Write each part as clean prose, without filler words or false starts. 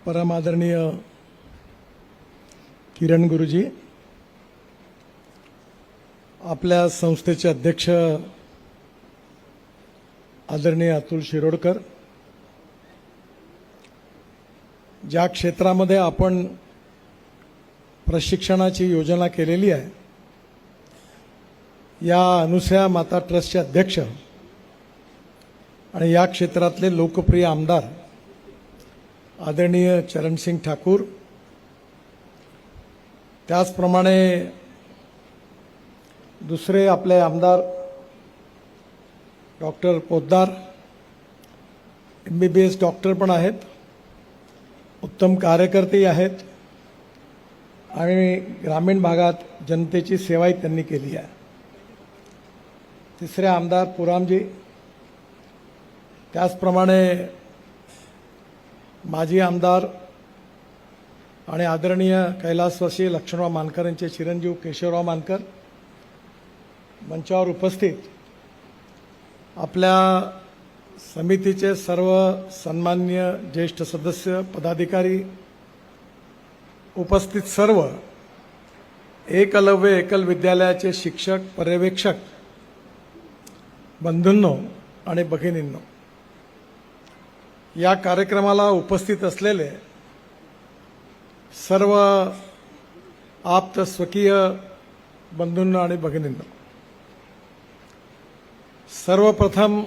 परम आदरणीय किरण गुरुजी, आपल्या संस्थेचे अध्यक्ष आदरणीय अतुल शिरोडकर, ज्या क्षेत्रामध्ये आपण प्रशिक्षणाची योजना केलेली आहे, या अनुसूया माता ट्रस्टचे अध्यक्ष आणि या क्षेत्रातले लोकप्रिय आमदार आदरणीय चरणसिंग ठाकूर, त्याचप्रमाणे दुसरे आपले आमदार डॉक्टर पोद्दार, MBBS डॉक्टर पण आहेत, उत्तम कार्यकर्ते आहेत आणि ग्रामीण भागात जनतेची सेवाही त्यांनी केली आहे. तिसरे आमदार पुरामजी, त्याचप्रमाणे माजी आमदार आणि आदरणीय कैलासवासी लक्ष्मणराव मानकर यांचे चिरंजीव केशवराव मानकर, मंचावर उपस्थित आपल्या समितीचे सर्व सन्माननीय ज्येष्ठ सदस्य, पदाधिकारी, उपस्थित सर्व एकलव्य एकल विद्यालयाचे शिक्षक, पर्यवेक्षक बंधूंनो आणि भगिनींनो, या कार्यक्रमाला उपस्थित असलेले सर्व आप्त स्वकीय बंधूंनो आणि भगिनींनो, सर्वप्रथम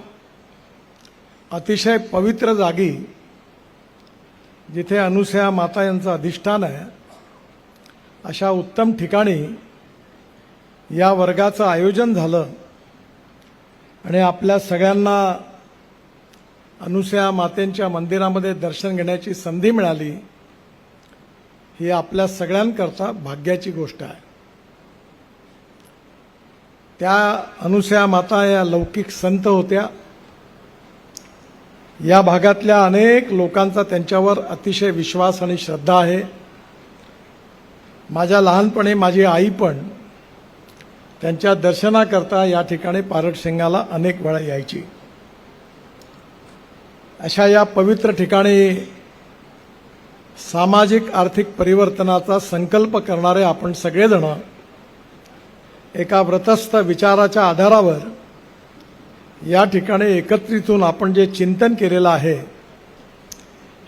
अतिशय पवित्र जागी जिथे अनुसूया माता यांचं अधिष्ठान आहे, अशा उत्तम ठिकाणी या वर्गाचं आयोजन झालं आणि आपल्या सगळ्यांना अनुसूया मातेंच्या मंदिरामध्ये दर्शन घेण्याची संधी मिळाली, ही आपल्या सगळ्यांकरता भाग्याची गोष्ट आहे. त्या अनुसूया माता या लौकिक संत होत्या. या भागातल्या अनेक लोकांचा त्यांच्यावर अतिशय विश्वास आणि श्रद्धा आहे. माझ्या लहानपणी माझी आई पण त्यांच्या दर्शनाकरता या ठिकाणी पारडसिंगाला अनेक वेळा यायची. अशा या पवित्र ठिकाणी सामाजिक आर्थिक परिवर्तनाचा संकल्प करणारे आपण सगळेजण एका व्रतस्थ विचाराच्या आधारावर या ठिकाणी एकत्रित होऊन आपण जे चिंतन केलेलं आहे,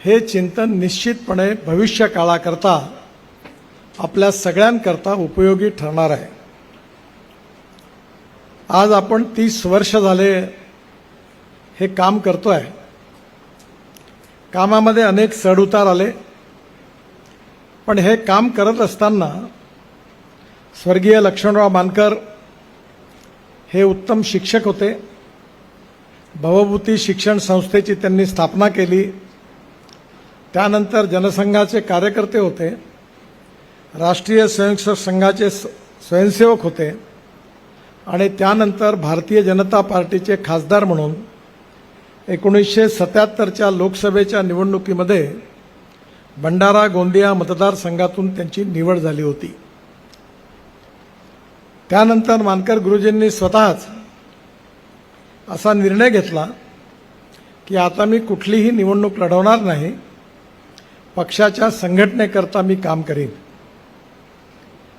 हे चिंतन निश्चितपणे भविष्य काळाकरता आपल्या सगळ्यांकरता उपयोगी ठरणार आहे. आज आपण 30 वर्ष झाले हे काम करतोय. कामामध्ये अनेक चढउतार आले, पण हे काम करत असताना स्वर्गीय लक्ष्मणराव मानकर हे उत्तम शिक्षक होते. भवभूती शिक्षण संस्थेची त्यांनी स्थापना केली. त्यानंतर जनसंघाचे कार्यकर्ते होते, राष्ट्रीय स्वयंसेवक संघाचे स्वयंसेवक होते आणि त्यानंतर भारतीय जनता पार्टीचे खासदार म्हणून 1977च्या लोकसभेच्या निवडणुकीमध्ये भंडारा गोंदिया मतदारसंघातून त्यांची निवड झाली होती. त्यानंतर मानकर गुरुजींनी स्वतःच असा निर्णय घेतला की आता मी कुठलीही निवडणूक लढवणार नाही, पक्षाच्या संघटनेकरता मी काम करीन.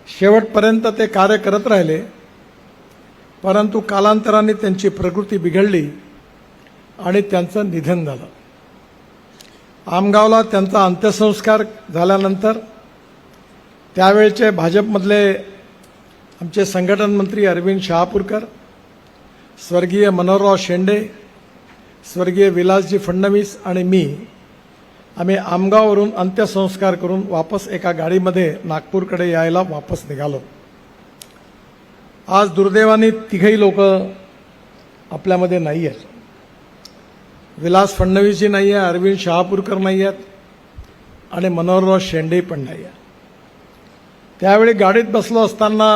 शेवटपर्यंत ते कार्य करत राहिले, परंतु कालांतराने त्यांची प्रकृती बिघडली आणि त्यांचं निधन झालं. आमगावला त्यांचा अंत्यसंस्कार झाल्यानंतर त्यावेळचे भाजपमधले आमचे संघटन मंत्री अरविंद शहापूरकर, स्वर्गीय मनोहरराव शेंडे, स्वर्गीय विलासजी फडणवीस आणि मी, आम्ही आमगाववरून अंत्यसंस्कार करून वापस एका गाडीमध्ये नागपूरकडे यायला वापस निघालो. आज दुर्दैवाने तिघही लोक आपल्यामध्ये नाही आहेत. विलास फडणवीसजी नाही आहे, अरविंद शहापूरकर नाही आहेत आणि मनोहरराव शेंडे पण नाही आहे. त्यावेळी गाडीत बसलो असताना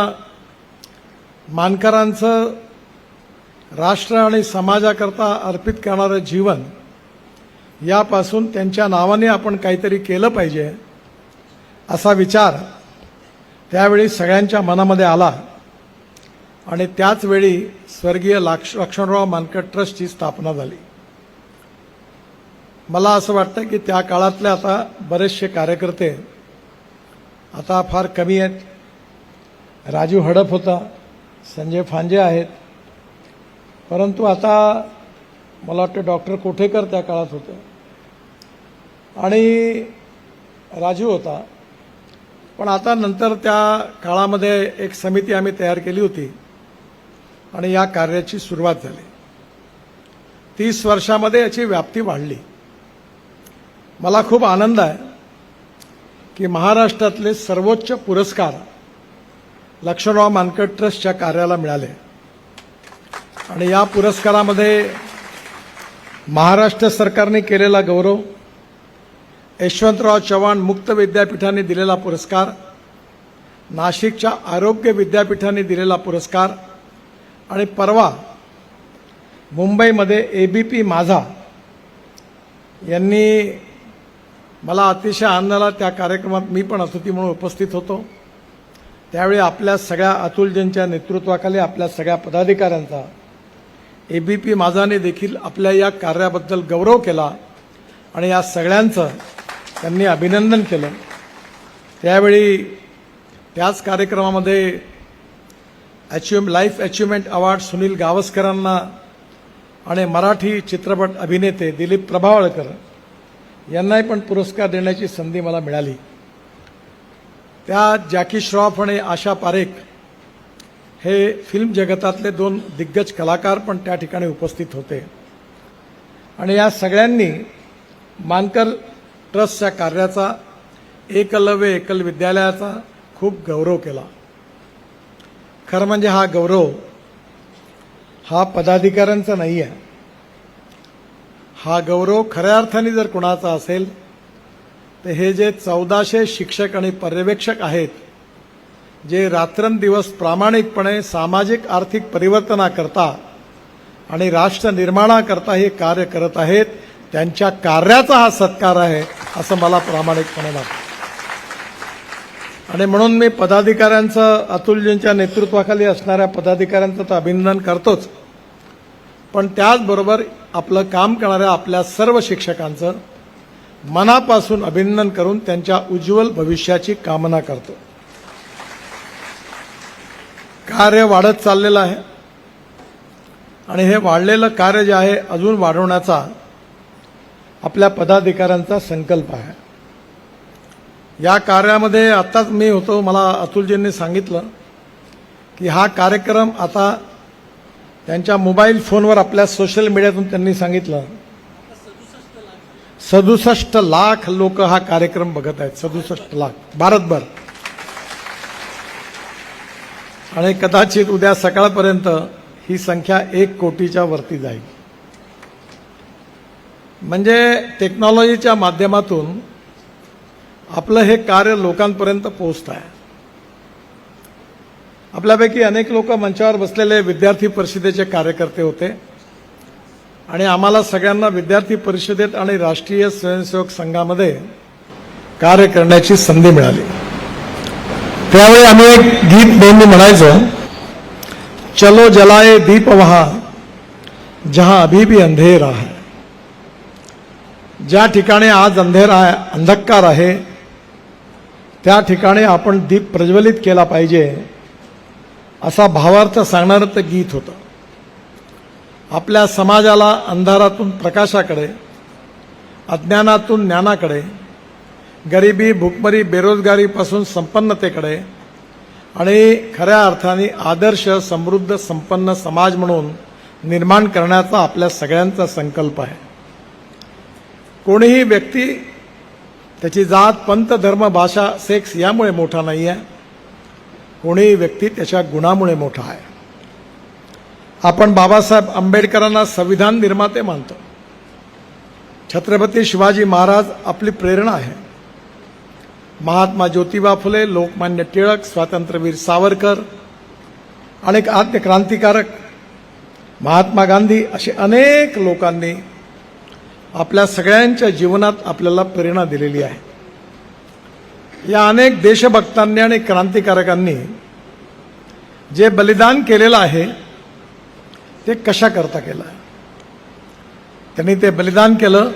मानकरांचं राष्ट्र आणि समाजाकरता अर्पित करणारं जीवन, यापासून त्यांच्या नावाने आपण काहीतरी केलं पाहिजे असा विचार त्यावेळी सगळ्यांच्या मनामध्ये आला आणि त्याच वेळी स्वर्गीय लक्ष्मणराव मानकर ट्रस्टची स्थापना झाली. मला असं वाटतं की त्या काळातल्या आता बरेचसे कार्यकर्ते आता फार कमी आहेत. राजू हडप होता, संजय फांजे आहेत, परंतु आता मला वाटतं डॉक्टर कोठेकर त्या काळात होते आणि राजू होता. पण आता नंतर त्या काळामध्ये एक समिती आम्ही तयार केली होती आणि या कार्याची सुरुवात झाली. 30 वर्षामध्ये याची व्याप्ती वाढली. मला खूप आनंद आहे की महाराष्ट्रातले सर्वोच्च पुरस्कार लक्ष्मणराव मानकर ट्रस्टच्या कार्याला मिळाले आणि या पुरस्कारामध्ये महाराष्ट्र सरकारने केलेला गौरव, यशवंतराव चव्हाण मुक्त विद्यापीठाने दिलेला पुरस्कार, नाशिकच्या आरोग्य विद्यापीठाने दिलेला पुरस्कार आणि परवा मुंबईमध्ये ABP माझा यांनी मला अतिशय आनंद झाला. त्या कार्यक्रमात मी पण अतिथी म्हणून उपस्थित होतो. त्यावेळी आपल्या सगळ्या अतुलजींच्या नेतृत्वाखाली आपल्या सगळ्या पदाधिकाऱ्यांचा ABP माझाने देखील आपल्या या कार्याबद्दल गौरव केला आणि या सगळ्यांचं त्यांनी अभिनंदन केलं. त्यावेळी त्याच कार्यक्रमामध्ये लाईफ अचिव्हमेंट अवॉर्ड सुनील गावस्करांना आणि मराठी चित्रपट अभिनेते दिलीप प्रभावळकर यांनाही पण पुरस्कार देण्याची संधी मला मिळाली. त्या जॅकी श्रॉफ आणि आशा पारेख हे फिल्म जगतातले 2 दिग्गज कलाकार पण त्या ठिकाणी उपस्थित होते आणि या सगळ्यांनी मानकर ट्रस्टच्या कार्याचा, एकलव्य एकल विद्यालयाचा खूप गौरव केला. खरं म्हणजे हा गौरव हा पदाधिकाऱ्यांचा नाही आहे. हा गौरव खऱ्या अर्थाने जर कोणाचा असेल तर हे जे 1400 शिक्षक आणि पर्यवेक्षक आहेत, जे रात्रंदिवस प्रामाणिकपणे सामाजिक आर्थिक परिवर्तनाकरता आणि राष्ट्र निर्माणाकरता हे कार्य करत आहेत, त्यांच्या कार्याचा हा सत्कार आहे असं मला प्रामाणिकपणे वाटतं. आणि म्हणून मी पदाधिकाऱ्यांचं, अतुलजींच्या नेतृत्वाखाली असणाऱ्या पदाधिकाऱ्यांचं तर अभिनंदन करतोच, पण त्याचबरोबर आपलं काम करणाऱ्या आपल्या सर्व शिक्षकांचं मनापासून अभिनंदन करून त्यांच्या उज्ज्वल भविष्याची कामना करतो. कार्य वाढत चाललेलं आहे आणि हे वाढलेलं कार्य जे आहे अजून वाढवण्याचा आपल्या पदाधिकाऱ्यांचा संकल्प आहे. या कार्यामध्ये आत्ताच मी होतो, मला अतुलजींनी सांगितलं की हा कार्यक्रम आता त्यांच्या मोबाईल फोनवर आपल्या सोशल मीडियातून त्यांनी सांगितलं 67 लाख लोक हा कार्यक्रम बघत आहेत. 67 लाख भारतभर. आणि कदाचित उद्या सकाळपर्यंत ही संख्या 1 कोटीच्या वरती जाईल. म्हणजे टेक्नॉलॉजीच्या माध्यमातून आपलं हे कार्य लोकांपर्यंत पोहोचत आहे. आपल्यापैकी अनेक लोक मंचावर बसलेले विद्यार्थी परिषदेचे कार्यकर्ते होते आणि आम्हाला सगळ्यांना विद्यार्थी परिषदेत आणि राष्ट्रीय स्वयंसेवक संघामध्ये कार्य करण्याची संधी मिळाली. त्यावेळी आम्ही एक गीत नेहमी म्हणायचो, चलो जलाए दीप वहां जहां अभी भी अंधेरा है. ज्या ठिकाणी आज अंधकार आहे त्या ठिकाणी आपण दीप प्रज्वलित केला पाहिजे असा भावार्थ सांगणारं ते गीत होतं. आपल्या समाजाला अंधारातून प्रकाशाकडे, अज्ञानातून ज्ञानाकडे, गरिबी, भूकमरी, बेरोजगारीपासून संपन्नतेकडे आणि खऱ्या अर्थाने आदर्श, समृद्ध, संपन्न समाज म्हणून निर्माण करण्याचा आपल्या सगळ्यांचा संकल्प आहे. कोणीही व्यक्ती त्याची जात, पंथ, धर्म, भाषा, सेक्स यामुळे मोठा नाही आहे. कोणीही व्यक्ती त्याच्या गुणामुळे मोठा आहे. आपण बाबासाहेब आंबेडकरांना संविधान निर्माते मानतो. छत्रपती शिवाजी महाराज आपली प्रेरणा आहे. महात्मा ज्योतिबा फुले, लोकमान्य टिळक, स्वातंत्र्यवीर सावरकर, अनेक आद्य क्रांतिकारक, महात्मा गांधी असे अनेक लोकांनी आपल्या सगळ्यांच्या जीवनात आपल्याला प्रेरणा दिलेली आहे. या अनेक देशभक्तांनी आणि क्रांतिकारकांनी जे बलिदान केलेलं आहे ते कशा करता केलं? त्यांनी ते बलिदान केलं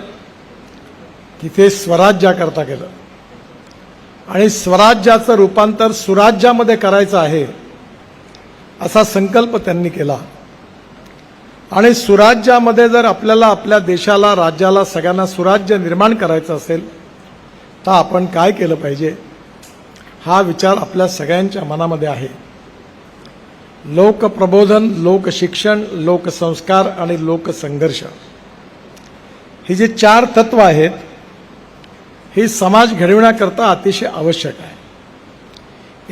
तिथे स्वराज्याकरता केलं आणि स्वराज्याचं रूपांतर सुराज्यामध्ये करायचं आहे असा संकल्प त्यांनी केला। आणि सुराज्यामध्ये जर आपल्याला आपल्या देशाला, राज्याला, सगळ्यांना सुराज्य निर्माण करायचं असेल तर आपण काय केलं पाहिजे हा विचार आपल्या सगळ्यांच्या मनामध्ये आहे। लोकप्रबोधन, लोकशिक्षण, लोकसंस्कार आणि लोकसंघर्ष ही जी 4 तत्व आहेत ही समाज घडविण्याकरता अतिशय आवश्यक आहे।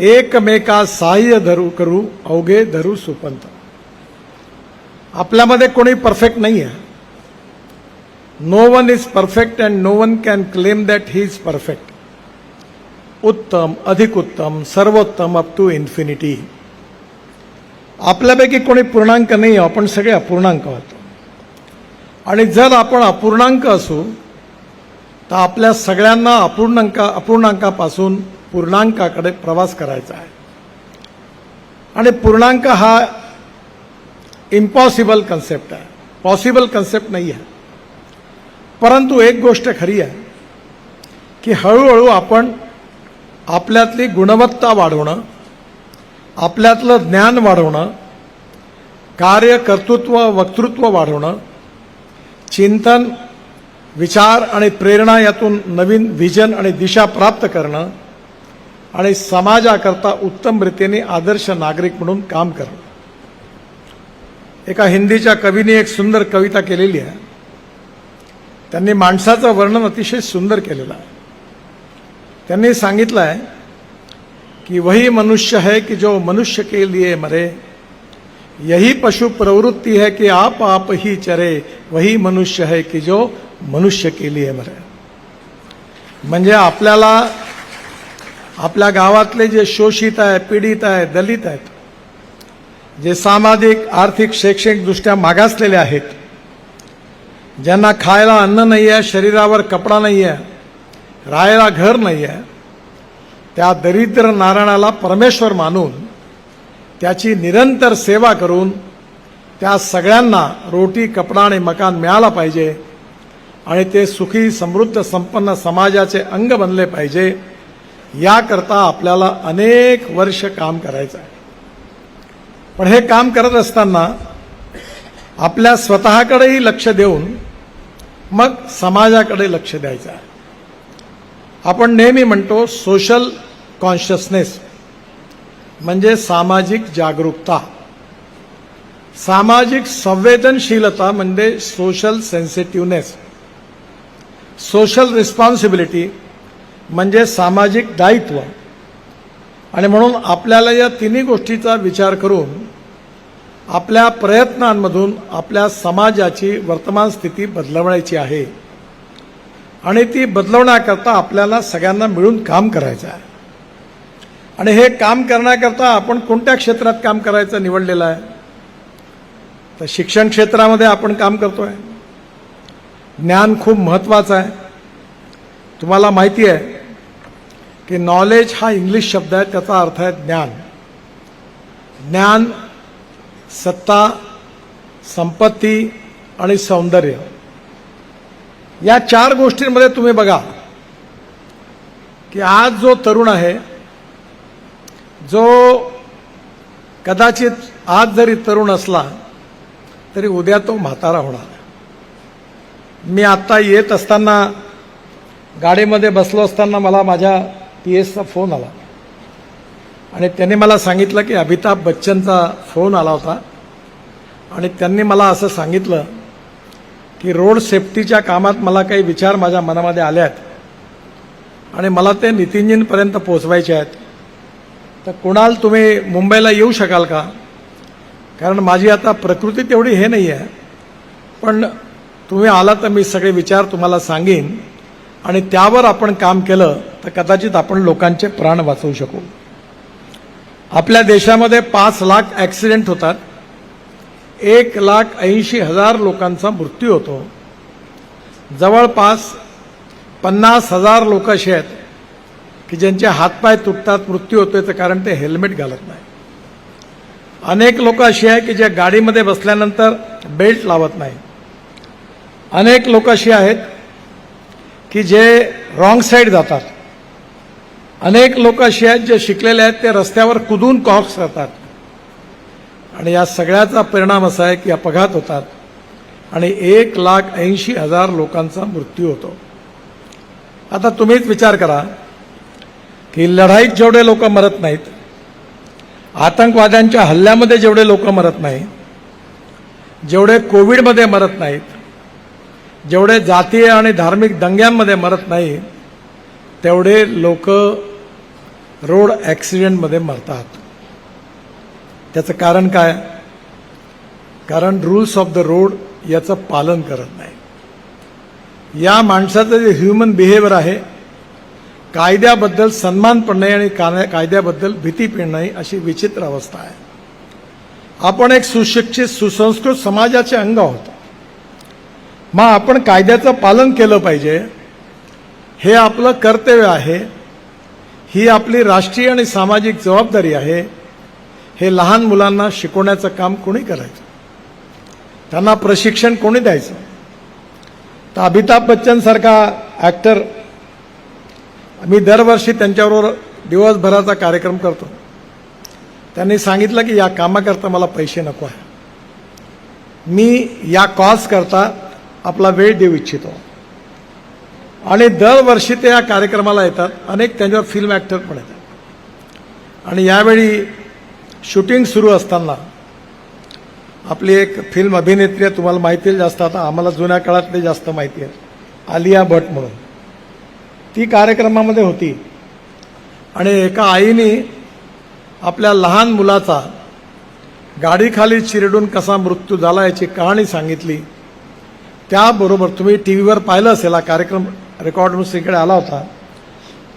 एकमेका सहाय्य धरू करू अवघे धरू सुपंत। आपल्यामध्ये कोणी परफेक्ट नाही आहे। No one is perfect and no one can claim that he is perfect. उत्तम, अधिक उत्तम, सर्वोत्तम अप टू इन्फिनिटी। आपल्यापैकी कोणी पूर्णांक नाही, आपण सगळे अपूर्णांक आहोत। आणि जर आपण अपूर्णांक असू तर आपल्या सगळ्यांना अपूर्णांकापासून पूर्णांकाकडे प्रवास करायचा आहे। आणि पूर्णांक हा इम्पॉसिबल कन्सेप्ट आहे, पॉसिबल कन्सेप्ट नाही आहे। परंतु एक गोष्ट खरी आहे की हळूहळू आपण आपल्यातली गुणवत्ता वाढवणं, आपल्यातलं ज्ञान वाढवणं, कार्य, कर्तृत्व, वक्तृत्व वाढवणं, चिंतन, विचार आणि प्रेरणा यातून नवीन विजन आणि दिशा प्राप्त करणं आणि समाजाकरता उत्तम रीतीने आदर्श नागरिक म्हणून काम करणं। एका हिंदीच्या कवीने एक सुंदर कविता केलेली आहे। त्यांनी माणसाचं वर्णन अतिशय सुंदर केलेलं आहे। त्यांनी सांगितलं आहे कि वही मनुष्य है कि जो मनुष्य के लिए मरे, यही पशु प्रवृत्ति है कि आप ही चरे, वही मनुष्य है कि जो मनुष्य के लिए मरे। म्हणजे आपल्याला आपल्या गावातले जे शोषित आहे, पीडित आहे, दलित आहेत, जे सामाजिक, आर्थिक, शैक्षणिक दृष्ट्या मागासलेले आहेत, ज्यांना खायला अन्न नाही आहे, शरीरावर कपडा नाही आहे, राहायला घर नाही आहे, त्या दरिद्र नारायणाला परमेश्वर मानून त्याची निरंतर सेवा करून त्या सगळ्यांना रोटी, कपडा आणि मकान मिळाला पाहिजे आणि ते सुखी, समृद्ध, संपन्न समाजाचे अंग बनले पाहिजे। याकरता आपल्याला अनेक वर्ष काम करायचं आहे। पण हे काम करत असताना आपल्या स्वतःकडेही लक्ष देऊन मग समाजाकडे लक्ष द्यायचं आहे। आपण नेहमी म्हणतो सोशल कॉन्शियसनेस म्हणजे सामाजिक जागरूकता, सामाजिक संवेदनशीलता म्हणजे सोशल सेन्सिटिव्हनेस, सोशल रिस्पॉन्सिबिलिटी म्हणजे सामाजिक दायित्व। आणि म्हणून आपल्याला या तिन्ही गोष्टीचा विचार करून आपल्या प्रयत्नांमधून आपल्या समाजाची वर्तमान स्थिती बदलवायची आहे आणि ती बदलवण्याकरता आपल्याला सगळ्यांना मिळून काम करायचं आहे। आणि हे काम करण्याकरता आपण कोणत्या क्षेत्रात काम करायचं निवडलेलं आहे तर शिक्षण क्षेत्रामध्ये आपण काम करतोय। ज्ञान खूप महत्त्वाचं आहे। तुम्हाला माहिती आहे की नॉलेज हा इंग्लिश शब्द आहे, त्याचा अर्थ आहे ज्ञान। ज्ञान, सत्ता, संपत्ती आणि सौंदर्य या 4 गोष्टींमध्ये तुम्ही बघा की आज जो तरुण आहे, जो कदाचित आज जरी तरुण असला तरी उद्या तो म्हातारा होणार। मी आता येत असताना गाडीमध्ये बसलो असताना मला माझ्या पीएसचा फोन आला आणि त्यांनी मला सांगितलं की अमिताभ बच्चनचा फोन आला होता आणि त्यांनी मला असं सांगितलं की रोड सेफ्टीच्या कामात मला काही विचार माझ्या मनामध्ये आले आहेत आणि मला ते नितीनजींपर्यंत पोहोचवायचे आहेत। तर कुणाल तुम्ही मुंबईला येऊ शकाल का? कारण माझी आता प्रकृती तेवढी हे नाही आहे, पण तुम्ही आला तर मी सगळे विचार तुम्हाला सांगेन आणि त्यावर आपण काम केलं तर कदाचित आपण लोकांचे प्राण वाचवू शकू। आपल्या देशामध्ये 5 लाख ॲक्सिडेंट होतात, 1,80,000 लोकांचा मृत्यू होतो, जवळपास 50,000 लोक असे आहेत की ज्यांचे हातपाय तुटतात, मृत्यू होतोय तर कारण ते हेल्मेट घालत नाही। अनेक लोक अशी आहेत की जे गाडीमध्ये बसल्यानंतर बेल्ट लावत नाही। अनेक लोक अशी आहेत की जे रॉंग साईड जातात. अनेक लोक अशी आहेत जे शिकलेले आहेत ते रस्त्यावर कुदून क्रॉस करतात आणि या सगळ्याचा परिणाम असा आहे की अपघात होतात आणि 1,80,000 लोकांचा मृत्यू होतो. आता तुम्हीच विचार करा की लढाईत जेवढे लोक मरत नाहीत, आतंकवाद्यांच्या हल्ल्यामध्ये जेवढे लोक मरत नाही, जेवढे कोविडमध्ये मरत नाहीत, जेवढे जातीय आणि धार्मिक दंग्यांमध्ये मरत नाही, तेवढे लोक रोड ॲक्सिडेंटमध्ये मरतात. त्याचं कारण काय? कारण रूल्स ऑफ द रोड याचं पालन करत नाही. या माणसाचं जे ह्युमन बिहेवियर आहे, कायद्याबद्दल सन्मान पण नाही आणि कायद्याबद्दल भीती पण नाही, अशी विचित्र अवस्था आहे. आपण एक सुशिक्षित सुसंस्कृत समाजाचे अंग आहोत. मग आपण कायद्याचं पालन केलं पाहिजे, हे आपलं कर्तव्य आहे, ही आपली राष्ट्रीय आणि सामाजिक जबाबदारी आहे. हे लहान मुलांना शिकवण्याचं काम कोणी करायचं? त्यांना प्रशिक्षण कोणी द्यायचं? तर अमिताभ बच्चन सारखा ॲक्टर, मी दरवर्षी त्यांच्याबरोबर दिवसभराचा कार्यक्रम करतो. त्यांनी सांगितलं की या कामाकरता मला पैसे नको आहे, मी या कॉज करता आपला वेळ देऊ इच्छितो. आणि दरवर्षी ते या कार्यक्रमाला येतात. अनेक त्यांच्यावर फिल्म ॲक्टर पण येतात. आणि यावेळी शूटिंग सुरू असताना आपली एक फिल्म अभिनेत्री आहे, तुम्हाला माहिती आहे जास्त, आता आम्हाला जुन्या काळातले जास्त माहिती आहे, आलिया भट म्हणून. ती कार्यक्रमामध्ये होती आणि एका आईने आपल्या लहान मुलाचा गाडीखाली चिरडून कसा मृत्यू झाला याची कहाणी सांगितली. त्याबरोबर तुम्ही टीव्हीवर पाहिलं असेल, हा कार्यक्रम रेकॉर्ड न्यूजकडे आला होता,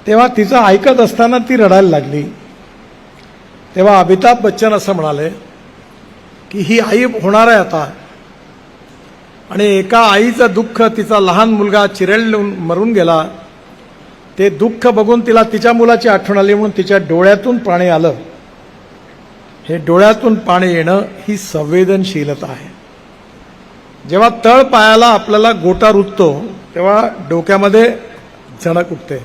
तेव्हा तिचं ऐकत असताना ती रडायला लागली. तेव्हा अमिताभ बच्चन असं म्हणाले की ही आई होणार आहे आता, आणि एका आईचं दुःख, तिचा लहान मुलगा चिरडून मरून गेला, ते दुःख बघून तिला तिच्या मुलाची आठवण आली म्हणून तिच्या डोळ्यातून पाणी आलं. हे डोळ्यातून पाणी येणं ही संवेदनशीलता आहे. जेव्हा तळ पायाला आपल्याला गोटा रुततो तेव्हा डोक्यामध्ये झणक उठते.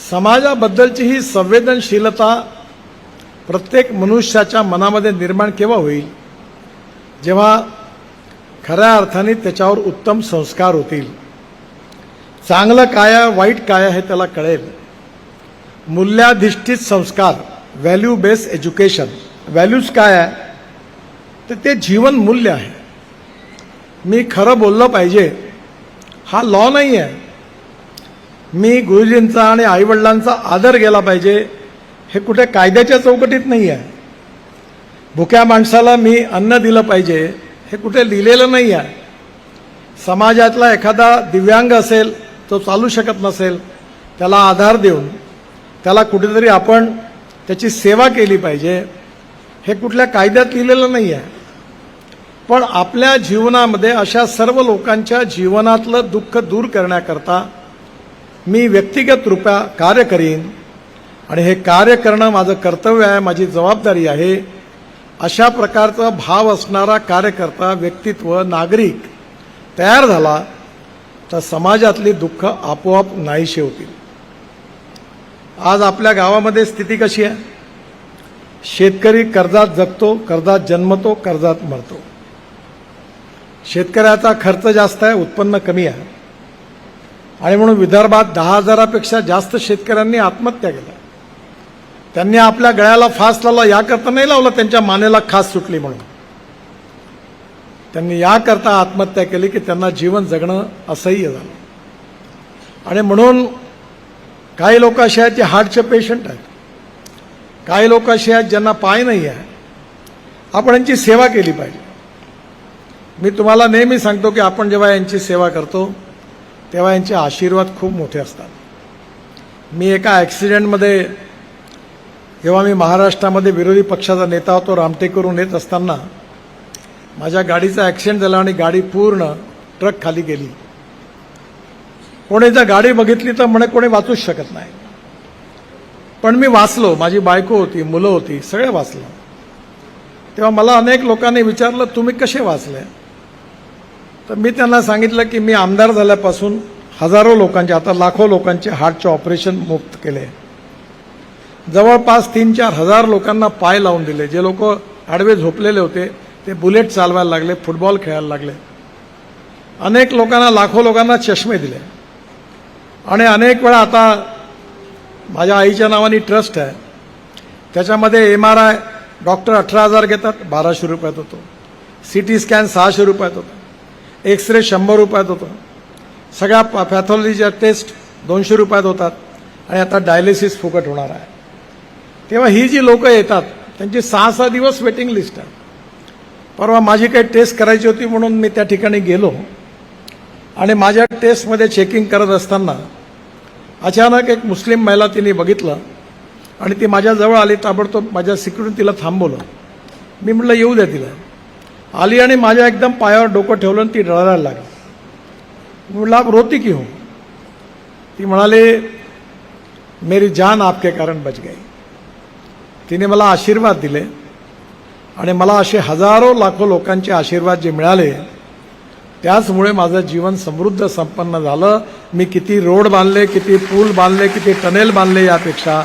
समाजाबद्दलची ही संवेदनशीलता प्रत्येक मनुष्याच्या मनामध्ये निर्माण केव्हा होईल? जेव्हा खऱ्या अर्थाने त्याच्यावर उत्तम संस्कार होतील. चांगलं काय आहे, वाईट काय आहे हे त्याला कळेल. मूल्याधिष्ठित संस्कार, व्हॅल्यू बेस्ड एज्युकेशन. व्हॅल्यूज काय आहे? तर ते जीवन मूल्य आहे. मी खरं बोललं पाहिजे हा लॉ नाही आहे. मी गुरुजींचा आणि आईवडिलांचा आदर केला पाहिजे हे कुठे कायद्याच्या चौकटीत नाही आहे. भुक्या माणसाला मी अन्न दिलं पाहिजे हे कुठे लिहिलेलं नाही आहे. समाजातला एखादा दिव्यांग असेल, तो चालू शकत नसेल, त्याला आधार देऊन त्याला कुठेतरी आपण त्याची सेवा केली पाहिजे हे कुठल्या कायद्यात लिहिलेलं नाही आहे. पण आपल्या जीवनामध्ये अशा सर्व लोकांच्या जीवनातलं दुःख दूर करण्याकरता मी व्यक्तिगत रूपा कार्य करीन आणि हे कार्य करणं माझं कर्तव्य आहे, माझी जबाबदारी आहे. अशा प्रकारचा भाव असणारा कार्यकर्ता, व्यक्तित्व, नागरिक तयार झाला तर समाजातली दुःख आपोआप नाहीशी होतील. आज आपल्या गावामध्ये स्थिती कशी आहे? शेतकरी कर्जात जगतो, कर्जात जन्मतो, कर्जात मरतो. शेतकऱ्याचा खर्च जास्त आहे, उत्पन्न कमी आहे, आणि म्हणून विदर्भात 10,000पेक्षा जास्त शेतकऱ्यांनी आत्महत्या केल्या. त्यांनी आपल्या गळ्याला फास लावला याकरता नाही लावला त्यांच्या मानेला खास सुटली म्हणून. त्यांनी याकरता आत्महत्या केली की त्यांना जीवन जगणं असह्य झालं. आणि म्हणून काही लोक असे आहेत जे हार्टचे पेशंट आहेत, काही लोक असे आहेत ज्यांना पाय नाही आहे. आपण यांची सेवा केली पाहिजे. मी तुम्हाला नेहमी सांगतो की आपण जेव्हा यांची सेवा करतो तेव्हा यांचे आशीर्वाद खूप मोठे असतात. मी एका ॲक्सिडेंटमध्ये, जेव्हा मी महाराष्ट्रामध्ये विरोधी पक्षाचा नेता होतो, रामटेकवरून येत असताना माझ्या गाडीचा ॲक्सिडेंट झाला आणि गाडी पूर्ण ट्रक खाली गेली. कोणी जर गाडी बघितली तर म्हणे कोणी वाचूच शकत नाही, पण मी वाचलो. माझी बायको होती, मुलं होती, सगळे वाचलं. तेव्हा मला अनेक लोकांनी विचारलं तुम्ही कसे वाचले? तर मी त्यांना सांगितलं की मी आमदार झाल्यापासून हजारो लोकांचे, आता लाखो लोकांचे हार्टचे ऑपरेशन मुक्त केले. जवळपास 3-4 हजार लोकांना पाय लावून दिले. जे लोक आडवे झोपलेले होते ते बुलेट चालवायला लागले, फुटबॉल खेळायला लागले. अनेक लोकांना, लाखो लोकांना चष्मे दिले. आणि अनेक वेळा आता माझ्या आईच्या नावाने ट्रस्ट आहे, त्याच्यामध्ये MRI डॉक्टर 18,000 घेतात, 1200 रुपयात होतो. CT स्कॅन 600 रुपयात होतो. एक्सरे 100 रुपयात होतो. सगळ्या पॅथॉलॉजीच्या टेस्ट 200 रुपयात होतात. आणि आता डायलिसिस फुकट होणार आहे. तेव्हा ही जी लोक येतात त्यांची 6-6 दिवस वेटिंग लिस्ट आहे. परवा माझी काही टेस्ट करायची होती म्हणून मी त्या ठिकाणी गेलो आणि माझ्या टेस्टमध्ये चेकिंग करत असताना अचानक एक मुस्लिम महिला तिने बघितलं आणि ती माझ्याजवळ आली. ताबडतोब माझ्या सिक्युरिटी तिला थांबवलं. मी म्हटलं येऊ द्या तिला. आली आणि माझ्या एकदम पायावर डोकं ठेवलं आणि ती रडायला लागली. म्हटलं आप रोती क्यों? ती म्हणाली मेरी जान आपके कारण बच गई. तिने मला आशीर्वाद दिले आणि मला असे हजारो लाखो लोकांचे आशीर्वाद जे मिळाले त्याचमुळे माझं जीवन समृद्ध संपन्न झालं. मी किती रोड बांधले, किती पूल बांधले, किती टनेल बांधले, यापेक्षा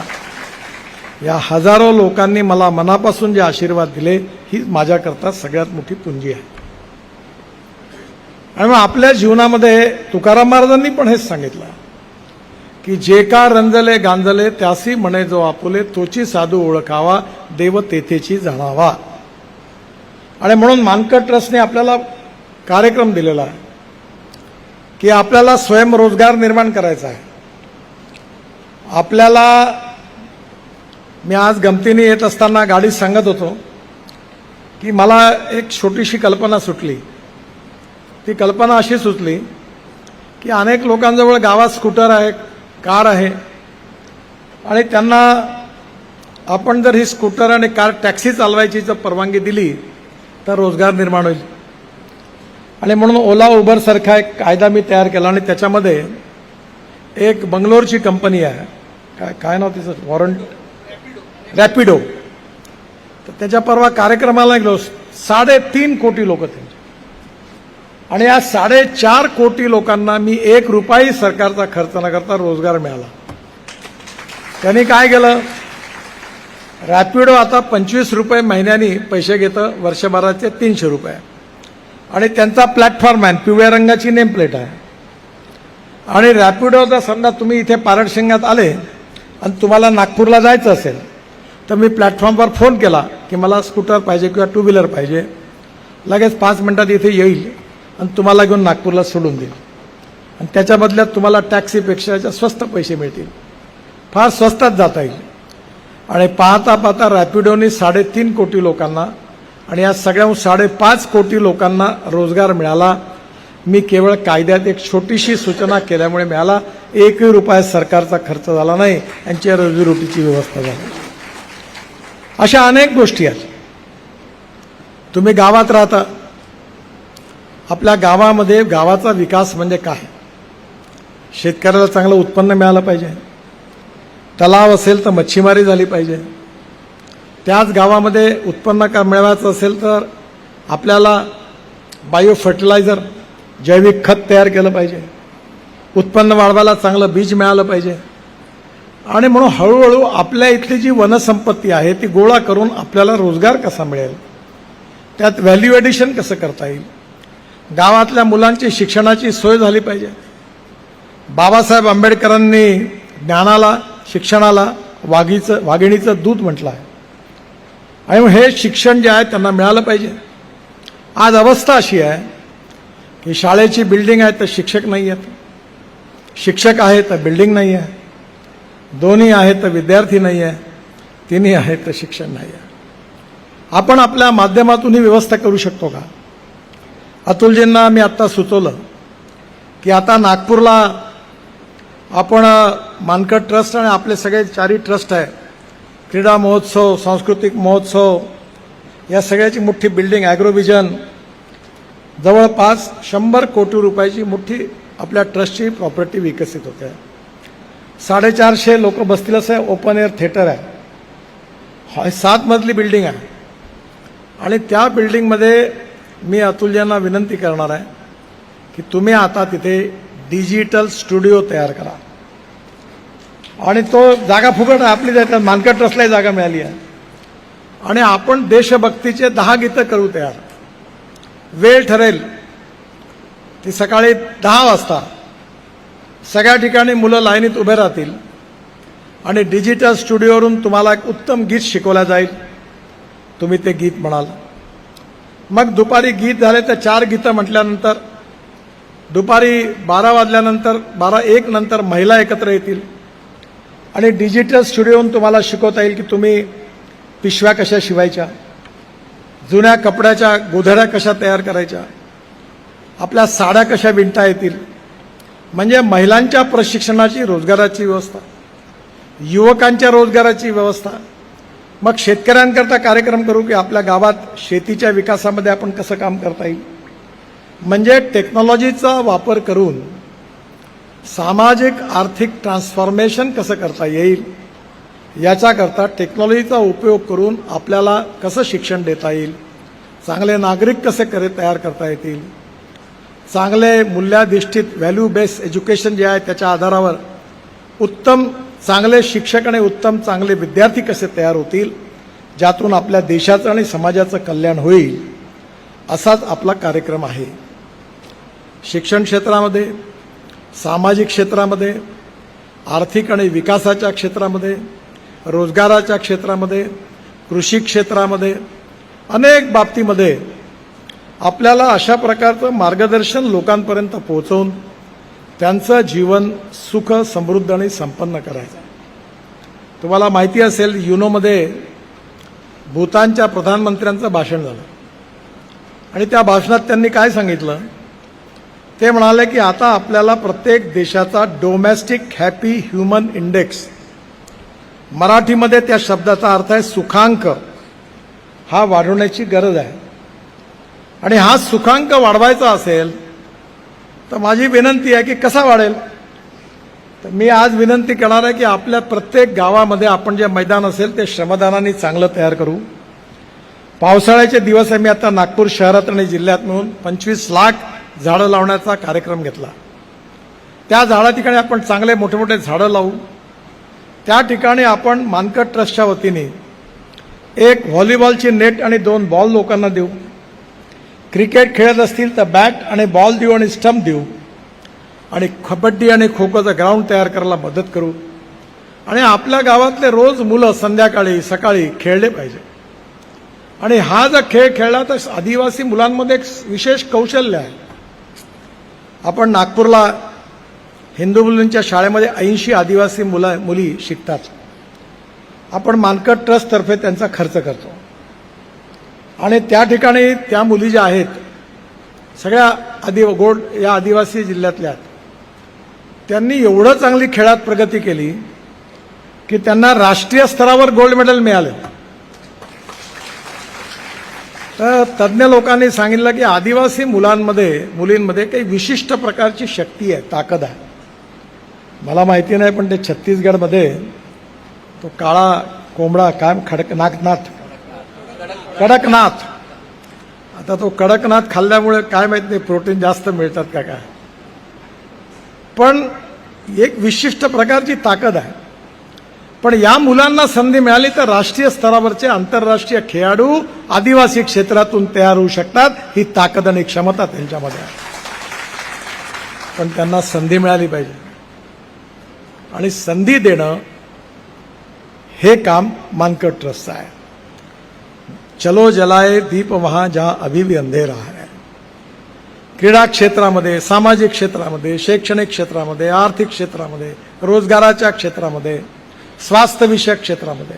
या हजारो लोकांनी मला मनापासून जे आशीर्वाद दिले ही माझ्याकरता सगळ्यात मोठी पुंजी आहे. आणि मग आपल्या जीवनामध्ये तुकाराम महाराजांनी पण हेच सांगितलं की जे का रंजले गांजले त्यासी म्हणे जो आपुले, तोची साधू ओळखावा, देव तेथेची जाणावा. आणि म्हणून मानकर ट्रस्टने आपल्याला कार्यक्रम दिलेला आहे की आपल्याला स्वयंरोजगार निर्माण करायचा आहे. आपल्याला, मी आज गमतीने येत असताना गाडीत सांगत होतो की मला एक छोटीशी कल्पना सुटली. ती कल्पना अशी सुचली की अनेक लोकांजवळ गावात स्कूटर आहे, कार आहे आणि त्यांना आपण जर ही स्कूटर आणि कार टॅक्सी चालवायची जर परवानगी दिली तर रोजगार निर्माण होईल. आणि म्हणून ओला उबर सारखा एक कायदा मी तयार केला आणि त्याच्यामध्ये एक बंगलोरची कंपनी आहे, काय नाव तिचं, रॅपिडो. तर त्याच्या परवा कार्यक्रमाला गेलो. 3.5 कोटी लोक त्यांचे. आणि या 4.5 कोटी लोकांना मी 1 रुपयाही सरकारचा खर्च न करता रोजगार मिळाला. त्यांनी काय केलं, रॅपिडो आता 25 रुपये महिन्यानी पैसे घेतं, वर्षभराचे 300 रुपये. आणि त्यांचा प्लॅटफॉर्म आहे, पिवळ्या रंगाची नेम प्लेट आहे. आणि रॅपिडोचा समजा तुम्ही इथे पारडशिंगात आले आणि तुम्हाला नागपूरला जायचं असेल तर मी प्लॅटफॉर्मवर फोन केला की मला स्कूटर पाहिजे किंवा 2 व्हीलर पाहिजे, लगेच 5 मिनिटात इथे येईल आणि तुम्हाला घेऊन नागपूरला सोडून देईल. आणि त्याच्या बदल्यात तुम्हाला टॅक्सीपेक्षा स्वस्त पैसे मिळतील, फार स्वस्तात जाता येईल. आणि पाहता पाहता रॅपिडोनी 3.5 कोटी लोकांना आणि या सगळ्या 5.5 कोटी लोकांना रोजगार मिळाला. मी केवळ कायद्यात एक छोटीशी सूचना केल्यामुळे मिळाला. 1 रुपया सरकारचा खर्च झाला नाही, यांच्या रोजीरोटीची व्यवस्था झाली. अशा अनेक गोष्टी आहेत. तुम्ही गावात राहता, आपल्या गावामध्ये गावाचा विकास म्हणजे काय, शेतकऱ्याला चांगलं उत्पन्न मिळालं पाहिजे, तलाव असेल तर मच्छीमारी झाली पाहिजे, त्याच गावामध्ये उत्पन्न मिळवायचं असेल तर आपल्याला बायो फर्टिलायझर, जैविक खत तयार केलं पाहिजे, उत्पन्न वाढवायला चांगलं बीज मिळालं पाहिजे. आणि म्हणून हळूहळू आपल्या इथली जी वनसंपत्ती आहे ती गोळा करून आपल्याला रोजगार कसा मिळेल, त्यात व्हॅल्यू ॲडिशन कसं करता येईल, गावातल्या मुलांची शिक्षणाची सोय झाली पाहिजे. बाबासाहेब आंबेडकरांनी ज्ञानाला, शिक्षणाला वाघिणीचं दूध म्हटलं आहे. आणि हे शिक्षण जे आहे त्यांना मिळालं पाहिजे. आज अवस्था अशी आहे की शाळेची बिल्डिंग आहे तर शिक्षक नाही आहेत, शिक्षक आहे तर बिल्डिंग नाही आहे, दोन्ही आहे तर विद्यार्थी नाही आहे, तिन्ही आहे तर शिक्षण नाही आहे. आपण आपल्या माध्यमातून ही व्यवस्था करू शकतो का? अतुलजींना मी आत्ता सुचवलं की आता नागपूरला आपण मानकर ट्रस्ट आणि आपले सगळे 4 ट्रस्ट आहे, क्रीडा महोत्सव, सांस्कृतिक महोत्सव, या सगळ्याची मोठी बिल्डिंग, ॲग्रोव्हिजन, जवळपास 100 कोटी रुपयाची मोठी आपल्या ट्रस्टची प्रॉपर्टी विकसित होते आहे. 450 लोक बसतील असं ओपन एअर थिएटर आहे, 7 मजली बिल्डिंग आहे. आणि त्या बिल्डिंगमध्ये मी अतुलजींना विनंती करणार आहे की तुम्ही आता तिथे डिजिटल स्टुडिओ तयार करा. आणि तो जागा फुकट आहे आपली, त्यात मानकट ट्रस्टलाही जागा मिळाली आहे. आणि आपण देशभक्तीचे 10 गीतं करू तयार. वेळ ठरेल ती सकाळी 10 वाजता सगळ्या ठिकाणी मुलं लाईनीत उभे राहतील आणि डिजिटल स्टुडिओवरून तुम्हाला एक उत्तम गीत शिकवलं जाईल. तुम्ही ते गीत म्हणाल. मग दुपारी गीत झाले तर 4 गीतं म्हटल्यानंतर दुपारी 12 वाजल्यानंतर 12-1 नंतर महिला एकत्र येतील आणि डिजिटल स्टुडिओवरून तुम्हाला शिकवता येईल की तुम्ही पिशव्या कशा शिवायच्या, जुन्या कपड्याच्या गोधड्या कशा तयार करायच्या, आपल्या साड्या कशा विणता येतील. म्हणजे महिलांच्या प्रशिक्षणाची, रोजगाराची व्यवस्था, युवकांच्या रोजगाराची व्यवस्था. मग शेतकऱ्यांकरता कार्यक्रम करू की आपल्या गावात शेतीच्या विकासामध्ये आपण कसं काम करता येईल. म्हणजे टेक्नॉलॉजीचा वापर करून सामाजिक आर्थिक ट्रान्सफॉर्मेशन कसं करता येईल याच्याकरता टेक्नॉलॉजीचा उपयोग करून आपल्याला कसं शिक्षण देता येईल, चांगले नागरिक कसे तयार करता येतील, चांगले मूल्याधिष्ठित व्हॅल्यू बेस्ड एज्युकेशन जे आहे त्याच्या आधारावर उत्तम चांगले शिक्षक आणि उत्तम चांगले विद्यार्थी कसे तयार होतील, ज्यातून आपल्या देशाचं आणि समाजाचं कल्याण होईल, असाच आपला कार्यक्रम आहे. शिक्षण क्षेत्रामध्ये, सामाजिक क्षेत्रामध्ये, आर्थिक आणि विकासाच्या क्षेत्रामध्ये, रोजगाराच्या क्षेत्रामध्ये, कृषी क्षेत्रामध्ये, अनेक बाबतीमध्ये आपल्याला अशा प्रकारचं मार्गदर्शन लोकांपर्यंत पोहोचवून त्यांचं जीवन सुख, समृद्ध आणि संपन्न करायचं. तुम्हाला माहिती असेल युनोमध्ये भूतानच्या प्रधानमंत्र्यांचं भाषण झालं आणि त्या भाषणात त्यांनी काय सांगितलं, ते म्हणाले की आता आपल्याला प्रत्येक देशाचा डोमेस्टिक हॅपी ह्युमन इंडेक्स, मराठीमध्ये त्या शब्दाचा अर्थ आहे सुखांक, हा वाढवण्याची गरज आहे. आणि हा सुखांक वाढवायचा असेल तर माझी विनंती आहे की कसा वाढेल. तर मी आज विनंती करणार आहे की आपल्या प्रत्येक गावामध्ये आपण जे मैदान असेल ते श्रमदानाने चांगलं तयार करू. पावसाळ्याचे दिवस आहे. मी आता नागपूर शहरात आणि जिल्ह्यात मिळून 25 लाख झाडं लावण्याचा कार्यक्रम घेतला. त्या झाडा ठिकाणी आपण चांगले मोठे मोठे झाडं लावू. त्या ठिकाणी आपण मानकट ट्रस्टच्या वतीने एक व्हॉलीबॉलची नेट आणि 2 बॉल लोकांना देऊ. क्रिकेट खेळत असतील तर बॅट आणि बॉल देऊ आणि स्टंप देऊ. आणि कबड्डी आणि खो खोचं ग्राउंड तयार करायला मदत करू. आणि आपल्या गावातले रोज मुलं संध्याकाळी सकाळी खेळले पाहिजे. आणि हा जर खेळ खेळला तर आदिवासी मुलांमध्ये एक विशेष कौशल्य आहे. आपण नागपूरला हिंदू मुलींच्या शाळेमध्ये 80 आदिवासी मुली शिकतात. आपण मानकट ट्रस्टतर्फे त्यांचा खर्च करतो. आणि त्या ठिकाणी त्या मुली ज्या आहेत सगळ्या गोड या आदिवासी जिल्ह्यातल्या, त्यांनी एवढं चांगली खेळात प्रगती केली की त्यांना राष्ट्रीय स्तरावर गोल्ड मेडल मिळाले. तर तज्ज्ञ लोकांनी सांगितलं की आदिवासी मुलींमध्ये काही विशिष्ट प्रकारची शक्ती आहे, ताकद आहे. मला माहिती नाही पण ते छत्तीसगडमध्ये तो काळा कोंबडा काय कडकनाथ, आता तो कडकनाथ खाल्ल्यामुळे काय माहित नाही प्रोटीन जास्त मिळतात का काय, पण एक विशिष्ट प्रकारची ताकद आहे. पण या मुलांना संधी मिळाली तर राष्ट्रीय स्तरावरचे आंतरराष्ट्रीय खेळाडू आदिवासी क्षेत्रातून तयार होऊ शकतात. ही ताकद आणि क्षमता त्यांच्यामध्ये आहे. पण त्यांना संधी मिळाली पाहिजे. आणि संधी देणं हे काम मानकट ट्रस्टचं आहे. चलो जलाए दीप वहां जहां अभी भी अंधेरा है. क्रीडा क्षेत्रामध्ये, सामाजिक क्षेत्रामध्ये, शैक्षणिक क्षेत्रामध्ये, आर्थिक क्षेत्रामध्ये, रोजगाराच्या क्षेत्रामध्ये, स्वास्थ्य विषयक क्षेत्रामध्ये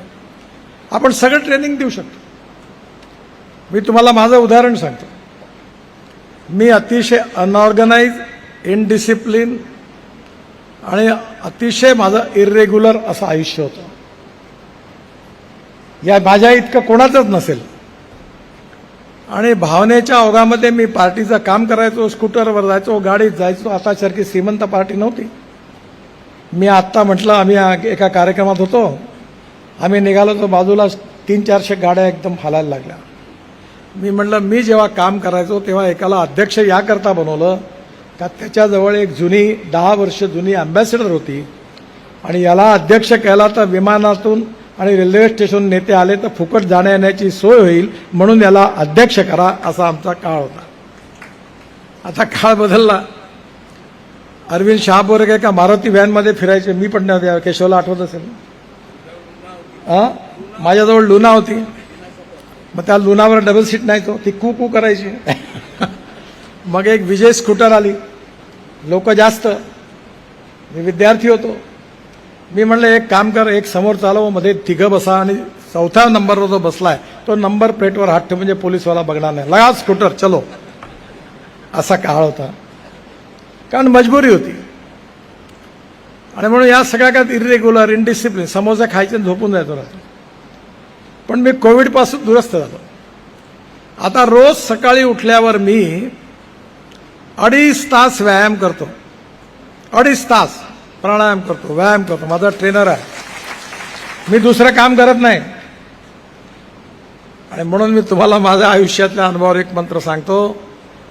आपण सगळं ट्रेनिंग देऊ शकतो. मी तुम्हाला माझं उदाहरण सांगतो. मी अतिशय अनऑर्गनाइज, इनडिसिप्लिन आणि अतिशय माझं इर्रेग्युलर असं आयुष्य होतं. या माझ्या इतकं कोणाचंच नसेल. आणि भावनेच्या ओघामध्ये मी पार्टीचं काम करायचो, स्कूटरवर जायचो, गाडीत जायचो. आतासारखी श्रीमंत पार्टी नव्हती. मी आत्ता म्हटलं, आम्ही एका कार्यक्रमात होतो, आम्ही निघालो तो बाजूला 300-400 गाड्या एकदम हालायला लागल्या. मी म्हटलं, मी जेव्हा काम करायचो तेव्हा एकाला अध्यक्ष याकरता बनवलं का त्याच्याजवळ एक जुनी 10 वर्ष जुनी अँबॅसेडर होती आणि याला अध्यक्ष केला तर विमानातून आणि रेल्वे स्टेशन नेते आले तर फुकट जाण्या येण्याची सोय होईल म्हणून याला अध्यक्ष करा असा आमचा काळ होता. आता काळ बदलला. अरविंद शहाबोरगे का मारुती व्हॅनमध्ये फिरायचे. मी पण नाही, केशवला आठवत असेल. माझ्याजवळ लुना होती. मग त्या लुनावर डबल सीट नाही तो ती कू करायची. मग एक विजय स्कूटर आली. लोक जास्त. मी विद्यार्थी होतो. मी म्हणलं एक काम कर, एक समोर चालव मध्ये तिघं बसा आणि 4थ्या नंबरवर जो बसलाय तो नंबर प्लेटवर हात ठेव म्हणजे पोलीसवाला बघणार नाही. लगा स्कूटर चलो. असा काळ होता. कारण मजबुरी होती. आणि म्हणून या सगळ्या काळात इरेग्युलर इनडिसिप्लिन समोसा खायचे आणि झोपून जायचो राहतो. पण मी कोविडपासून दुरुस्त झालो. आता रोज सकाळी उठल्यावर मी 2.5 तास व्यायाम करतो. 2.5 तास प्राणायाम करतो, व्यायाम करतो. माझा ट्रेनर आहे. मी दुसरं काम करत नाही. आणि म्हणून मी तुम्हाला माझ्या आयुष्यातल्या अनुभवावर एक मंत्र सांगतो.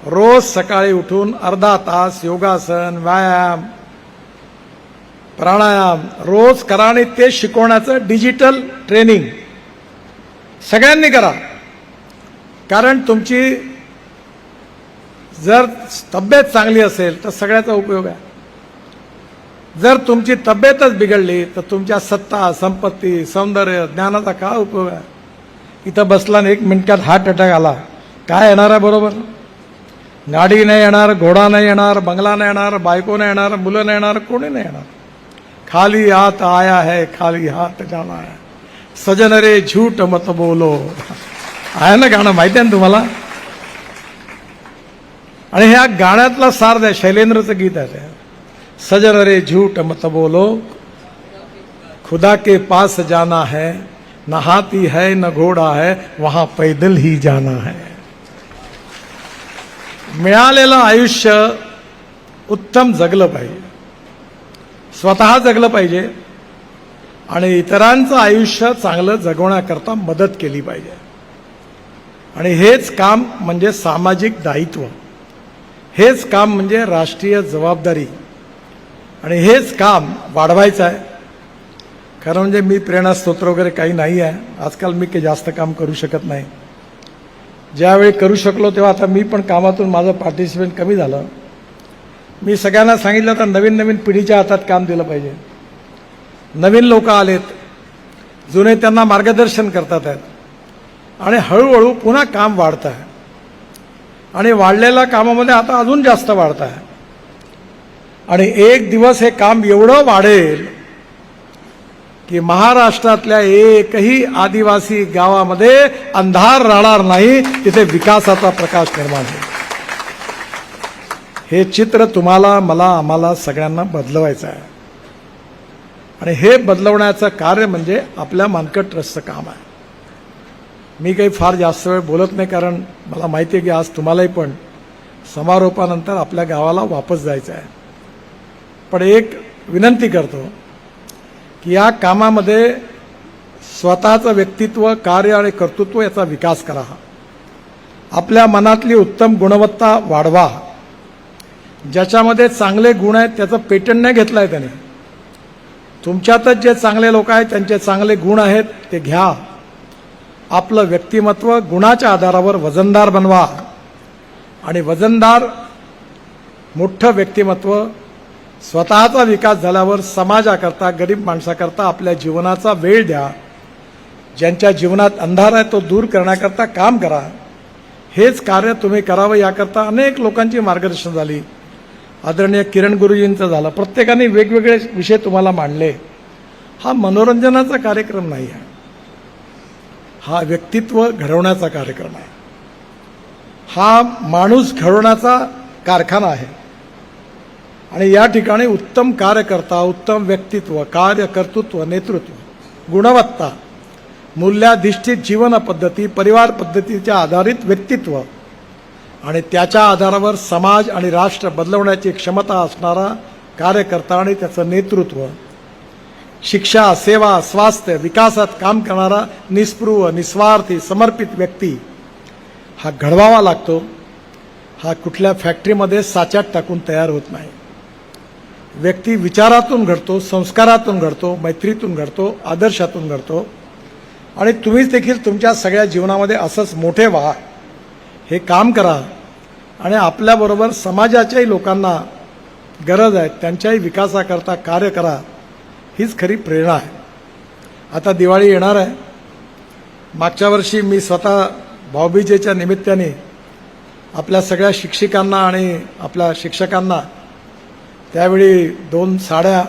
रोज सकाळी उठून अर्धा तास योगासन, व्यायाम, प्राणायाम रोज करा आणि ते शिकवण्याचं डिजिटल ट्रेनिंग सगळ्यांनी करा. कारण तुमची जर तब्येत चांगली असेल तर सगळ्याचा उपयोग आहे. जर तुमची तब्येतच बिघडली तर तुमच्या सत्ता, संपत्ती, सौंदर्य, ज्ञानाचा काय उपयोग आहे. इथं बसला आणि 1 मिनिटात हार्ट अटॅक आला, काय येणार आहे बरोबर. गाडी नाही येणार, घोडा नाही येणार, बंगला नाही येणार, बायको नाही येणार, मुलं नाही येणार, कोणी नाही येणार. खाली हाथ आया है, खाली हाथ जाना है, सजन रे झूठ मत बोलो. आहे ना गाणं, माहिती आहे ना तुम्हाला. आणि ह्या गाण्यातला सार द्या, शैलेंद्रचं गीत आहे ते. सजन रे झूठ मत बोलो, खुदा के पास जाना है, न हाथी है न घोडा है, वहां पैदल ही जाना है. मिळालेलं आयुष्य उत्तम जगलं पाहिजे. स्वतः जगलं पाहिजे आणि इतरांचं आयुष्य चांगलं जगवण्याकरता मदत केली पाहिजे. आणि हेच काम म्हणजे सामाजिक दायित्व. हेच काम म्हणजे राष्ट्रीय जबाबदारी. आणि हेच काम वाढवायचं आहे. खरं म्हणजे मी प्रेरणास्त्रोत वगैरे काही नाही आहे. आजकाल मी काही जास्त काम करू शकत नाही. ज्यावेळी करू शकलो तेव्हा आता मी पण कामातून माझं पार्टिसिपेट कमी झालं. मी सगळ्यांना सांगितलं तर नवीन नवीन पिढीच्या हातात काम दिलं पाहिजे. नवीन लोक आलेत, जुने त्यांना मार्गदर्शन करतात आहेत आणि हळूहळू पुन्हा काम वाढतं आहे. आणि वाढलेल्या कामामध्ये आता अजून जास्त वाढतं आहे. आणि एक दिवस हे काम एवढं वाढेल की महाराष्ट्रातल्या एकही आदिवासी गावामध्ये अंधार राहणार नाही, तिथे विकासाचा प्रकाश निर्माण होईल. हे चित्र तुम्हाला, मला, आम्हाला सगळ्यांना बदलवायचं आहे. आणि हे बदलवण्याचं कार्य म्हणजे आपल्या मानकट ट्रस्टचं काम आहे. मी काही फार जास्त वेळ बोलत नाही, कारण मला माहिती आहे की आज तुम्हालाही पण समारोपानंतर आपल्या गावाला वापस जायचं आहे. पण एक विनंती करतो की या कामामध्ये स्वतःचं व्यक्तित्व, कार्य आणि कर्तृत्व याचा विकास करा. आपल्या मनातली उत्तम गुणवत्ता वाढवा. ज्याच्यामध्ये चांगले गुण आहेत त्याचं पेटंट नाही घेतलं आहे त्याने. तुमच्यातच जे चांगले लोक आहेत त्यांचे चांगले गुण आहेत ते घ्या. आपलं व्यक्तिमत्व गुणाच्या आधारावर वजनदार बनवा. आणि वजनदार मोठं व्यक्तिमत्व स्वतःचा विकास झाल्यावर समाजाकरता, गरीब माणसाकरता आपल्या जीवनाचा वेळ द्या. ज्यांच्या जीवनात अंधार आहे तो दूर करण्याकरता काम करा. हेच कार्य तुम्ही करावं याकरता अनेक लोकांची मार्गदर्शन झाली. आदरणीय किरण गुरुजींचं झालं. प्रत्येकाने वेगवेगळे विषय तुम्हाला मांडले. हा मनोरंजनाचा कार्यक्रम नाही आहे. हा व्यक्तित्व घडवण्याचा कार्यक्रम आहे. हा माणूस घडवण्याचा कारखाना आहे. आणि या ठिकाणी उत्तम कार्यकर्ता, उत्तम व्यक्तित्व, कार्य, कर्तृत्व, नेतृत्व, गुणवत्ता, मूल्याधिष्ठित जीवन पद्धती, परिवार पद्धतीच्या आधारित व्यक्तित्व आणि त्याच्या आधारावर समाज आणि राष्ट्र बदलवण्याची क्षमता असणारा कार्यकर्ता आणि त्याचं नेतृत्व, शिक्षा, सेवा, स्वास्थ्य, विकासात काम करणारा निस्पृह, निस्वार्थी, समर्पित व्यक्ती हा घडवावा लागतो. हा कुठल्या फॅक्टरीमध्ये साच्यात टाकून तयार होत नाही. व्यक्ती विचारातून घडतो, संस्कारातून घडतो, मैत्रीतून घडतो, आदर्शातून घडतो. आणि तुम्हीच देखील तुमच्या सगळ्या जीवनामध्ये असंच मोठे व्हा, हे काम करा आणि आपल्याबरोबर समाजाच्याही लोकांना गरज आहे त्यांच्याही विकासाकरता कार्य करा, हीच खरी प्रेरणा आहे. आता दिवाळी येणार आहे. मागच्या वर्षी मी स्वतः भाऊबीजेच्या निमित्ताने आपल्या सगळ्या शिक्षिकांना आणि आपल्या शिक्षकांना त्यावेळी 2 साड्या,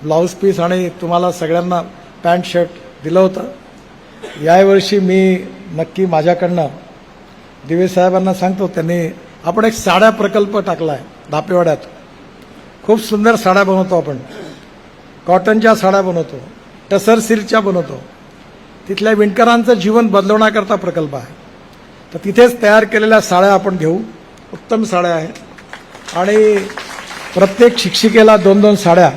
ब्लाऊज पीस आणि तुम्हाला सगळ्यांना पॅन्ट शर्ट दिलं होतं. यावर्षी मी नक्की माझ्याकडनं दिवे साहेबांना सांगतो, त्यांनी आपण एक साड्या प्रकल्प टाकला आहे धापेवाड्यात. खूप सुंदर साड्या बनवतो आपण, कॉटनच्या साड्या बनवतो, टसर सिल्कच्या बनवतो. तिथल्या विणकरांचं जीवन बदलवण्याकरता प्रकल्प आहे. तर तिथेच तयार केलेल्या साड्या आपण घेऊ. उत्तम साड्या आहेत आणि प्रत्येक शिक्षिकेला 2-2 साड्या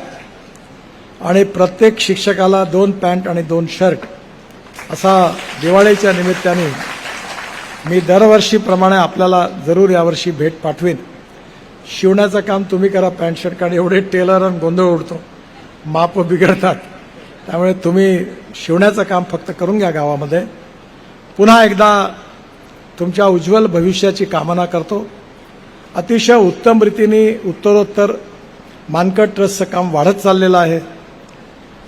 आणि प्रत्येक शिक्षकाला 2 पॅन्ट आणि 2 शर्ट असा दिवाळीच्या निमित्ताने मी दरवर्षीप्रमाणे आपल्याला जरूर यावर्षी भेट पाठवीन. शिवण्याचं काम तुम्ही करा पॅन्ट शर्ट, कारण एवढे टेलर आणि गोंधळ उडतो, माप बिघडतात. त्यामुळे तुम्ही शिवण्याचं काम फक्त करून घ्या गावामध्ये. पुन्हा एकदा तुमच्या उज्ज्वल भविष्याची कामना करतो. अतिशय उत्तम रीतीने उत्तरोत्तर मानकट ट्रस्टचं काम वाढत चाललेलं आहे.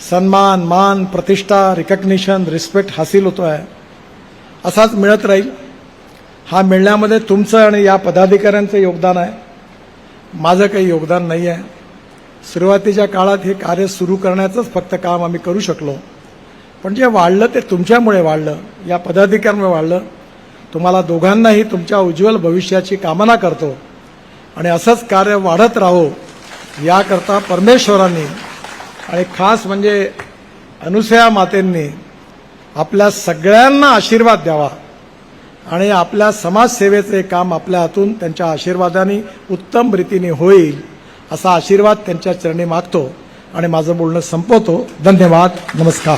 सन्मान, मान, प्रतिष्ठा, रिकग्निशन, रिस्पेक्ट हासिल होतो आहे. असाच मिळत राहील. हा मिळण्यामध्ये तुमचं आणि या पदाधिकाऱ्यांचं योगदान आहे, माझं काही योगदान नाही आहे. सुरुवातीच्या काळात हे कार्य सुरू करण्याचंच फक्त काम आम्ही करू शकलो, पण जे वाढलं ते तुमच्यामुळे वाढलं, या पदाधिकाऱ्यांमुळे वाढलं. तुम्हाला दोघांनाही तुमच्या उज्ज्वल भविष्याची कामना करतो आणि असंच कार्य वाढत राहो याकरता परमेश्वरांनी आणि खास म्हणजे अनुसया मातेंनी आपल्या सगळ्यांना आशीर्वाद द्यावा आणि आपल्या समाजसेवेचे काम आपल्या हातून त्यांच्या आशीर्वादाने उत्तम रीतीने होईल असा आशीर्वाद त्यांच्या चरणी मागतो आणि माझं बोलणं संपवतो. धन्यवाद. नमस्कार.